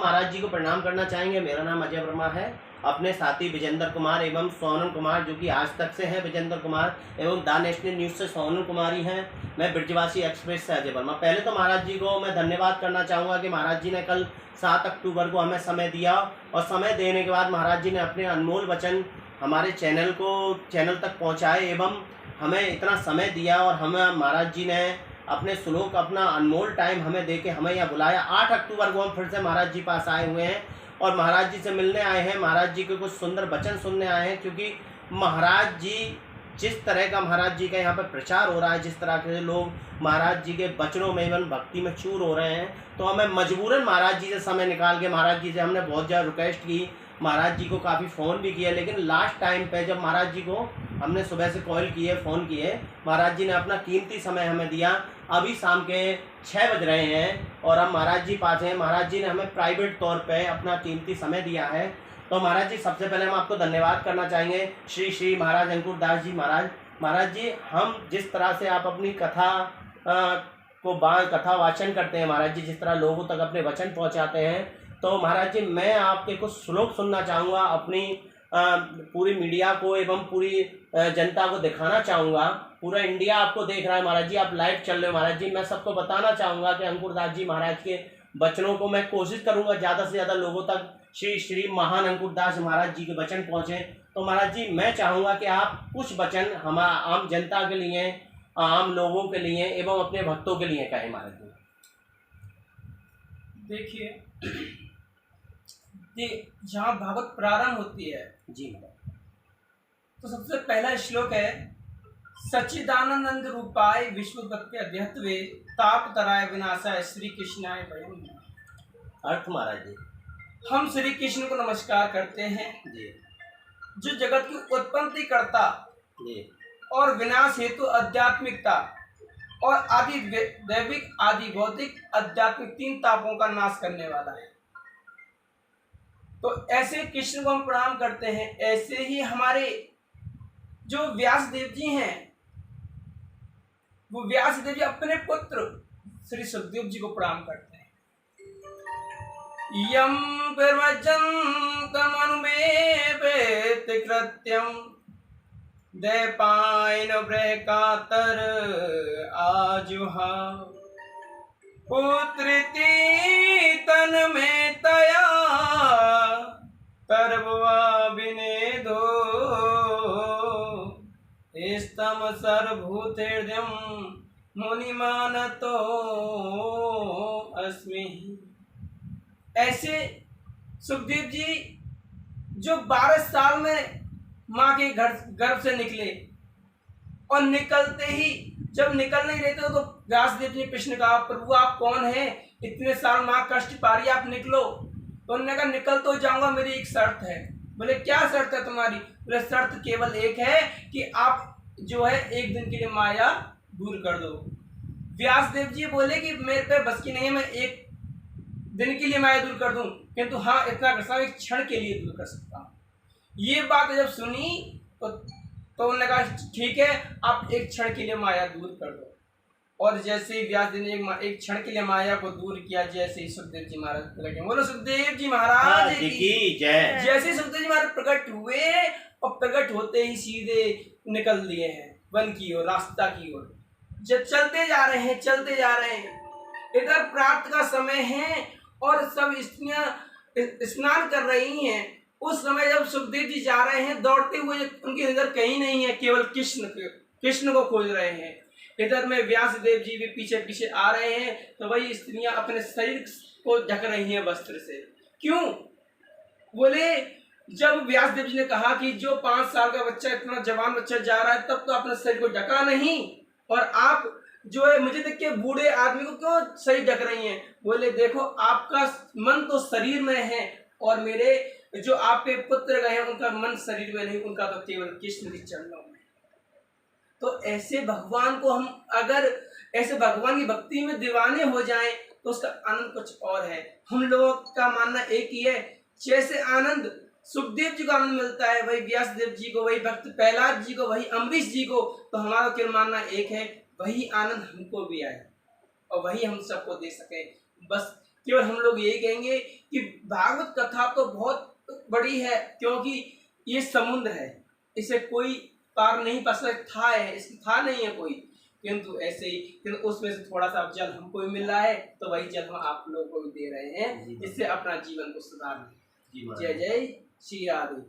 महाराज जी को प्रणाम करना चाहेंगे। मेरा नाम अजय वर्मा है। अपने साथी विजेंद्र कुमार एवं सोनम कुमार, जो कि आज तक से हैं, विजेंद्र कुमार एवं द नेशनल न्यूज़ से सोनम कुमारी हैं। मैं ब्रजवासी एक्सप्रेस से अजय वर्मा। पहले तो महाराज जी को मैं धन्यवाद करना चाहूँगा कि महाराज जी ने कल 7 अक्टूबर को हमें समय दिया, और समय देने के बाद महाराज जी ने अपने अनमोल वचन हमारे चैनल तक पहुँचाए एवं हमें इतना समय दिया, और हमें महाराज जी ने अपने श्लोक, अपना अनमोल टाइम हमें देके हमें यहाँ बुलाया। 8 अक्टूबर को हम फिर से महाराज जी पास आए हुए हैं और महाराज जी से मिलने आए हैं, महाराज जी के कुछ सुंदर वचन सुनने आए हैं। क्योंकि महाराज जी जिस तरह का महाराज जी का यहाँ पर प्रचार हो रहा है, जिस तरह के लोग महाराज जी के वचनों में एवं भक्ति में चूर हो रहे हैं, तो हमें मजबूरन महाराज जी से समय निकाल के महाराज जी से हमने बहुत ज़्यादा रिक्वेस्ट की, महाराज जी को काफ़ी फ़ोन भी किया, लेकिन लास्ट टाइम पे जब महाराज जी को हमने सुबह से कॉल किए, फ़ोन किए, महाराज जी ने अपना कीमती समय हमें दिया। अभी शाम के 6 बज रहे हैं और हम महाराज जी पास हैं। महाराज जी ने हमें प्राइवेट तौर पे अपना कीमती समय दिया है। तो महाराज जी, सबसे पहले हम आपको धन्यवाद करना चाहेंगे। श्री श्री महाराज अंकुर दास जी महाराज। महाराज जी, हम जिस तरह से आप अपनी कथा वाचन करते हैं महाराज जी, जिस तरह लोगों तक अपने वचन पहुंचाते हैं, तो महाराज जी मैं आपके कुछ श्लोक सुनना चाहूँगा, अपनी पूरी मीडिया को एवं पूरी जनता को दिखाना चाहूँगा। पूरा इंडिया आपको देख रहा है महाराज जी, आप लाइव चल रहे हो महाराज जी। मैं सबको बताना चाहूँगा कि अंकुर दास जी महाराज के वचनों को मैं कोशिश करूँगा ज़्यादा से ज़्यादा लोगों तक श्री श्री महान अंकुर दास महाराज जी के वचन पहुँचे। तो महाराज जी, मैं चाहूँगा कि आप कुछ वचन हम आम जनता के लिए, आम लोगों के लिए एवं अपने भक्तों के लिए कहें महाराज जी। देखिए, जहाँ भागवत प्रारंभ होती है जी, तो सबसे पहला श्लोक है, सच्चिदानंद रूपाय विश्वोत्पत्ति अध्यत्वे तापतराय विनाशाय श्री कृष्णाय वयम् नमः। अर्थ महाराज जी, हम श्री कृष्ण को नमस्कार करते हैं जी, जो जगत की उत्पत्ति करता जी, और विनाश हेतु आध्यात्मिकता और आदि दैविक आदि भौतिक आध्यात्मिक 3 तापों का नाश करने वाला है। तो ऐसे कृष्ण को हम प्रणाम करते हैं। ऐसे ही हमारे जो व्यास देव जी हैं, वो व्यास देव जी अपने पुत्र श्री सुखदेव जी को प्रणाम करते हैं। यम ब्रह्मजन्तमनुमेवेत कृत्यम दैपायन ब्रहकातर आजुहा पुत्रिति तन में तया तरबुआ विनेदो स्तम सर्वभूतेर्यम मुनिमानतो अस्मि। ऐसे सुखदेव जी जो 12 साल में माँ के गर्भ से निकले, और निकलते ही जब निकल नहीं रहे थे तो व्यासदेव जी ने कृष्ण कहा, प्रभु आप कौन हैं, इतने साल माँ कष्ट पा रही है, आप निकलो। तो उन्होंने कहा, निकल तो जाऊंगा, मेरी एक शर्त है। बोले क्या शर्त है तुम्हारी? बोले शर्त केवल एक है कि आप जो है 1 दिन के लिए माया दूर कर दो। व्यासदेव जी बोले कि मेरे पे बस की नहीं है, मैं 1 दिन के लिए माया दूर कर दूं, किंतु हाँ इतना कर सकता हूं, 1 क्षण के लिए दूर कर सकता हूं। ये बात जब सुनी तो उन्होंने कहा ठीक है, आप 1 क्षण के लिए माया दूर कर दो। और जैसे ही व्यास जी ने 1 क्षण के लिए माया को दूर किया, जैसे ही सुखदेव जी महाराज प्रकट हुए। बोलो सुखदेव जी महाराज की जय। जैसे ही सुखदेव जी महाराज प्रकट हुए, और प्रकट होते ही सीधे निकल दिए हैं वन की ओर, रास्ता की ओर। जब चलते जा रहे हैं, इधर प्रातः का समय है और सब स्त्रियां स्नान कर रही हैं। उस समय जब सुखदेव जी जा रहे हैं दौड़ते हुए, उनकी नजर कहीं नहीं है, केवल कृष्ण को खोज रहे हैं। इधर में व्यासदेव जी भी पीछे पीछे आ रहे हैं, तो वही स्त्रियां अपने शरीर को ढक रही हैं वस्त्र से। क्यों? बोले जब व्यासदेव जी ने कहा कि जो 5 साल का बच्चा, इतना जवान बच्चा जा रहा है, तब तो अपने शरीर को ढका नहीं, और आप जो है मुझे देख के बूढ़े आदमी को क्यों शरीर ढक रही हैं? बोले देखो, आपका मन तो शरीर में है, और मेरे जो आपके पुत्र गए हैं उनका मन शरीर में नहीं, उनका तो केवल कृष्ण के चरणों में। तो ऐसे भगवान को हम अगर ऐसे भगवान की भक्ति में दीवाने हो जाएं, तो उसका आनंद कुछ और है। हम लोगों का मानना एक ही है, जैसे आनंद सुखदेव जी को आनंद मिलता है, वही व्यासदेव जी को, वही भक्त प्रहलाद जी को, वही अम्बरीश जी को, तो हमारा केवल मानना एक है, वही आनंद हमको भी आए और वही हम सबको दे सके। बस केवल हम लोग यही कहेंगे कि भागवत कथा तो बहुत बड़ी है, क्योंकि ये समुद्र है, इसे कोई पार नहीं पा सकता है, इसकी था नहीं है कोई, किंतु ऐसे ही किंतु उसमें से थोड़ा सा जल हमको भी मिल रहा है, तो वही जल हम आप लोगों को भी दे रहे हैं, जिससे अपना जीवन को सुधार लें। जय जय श्री राधे।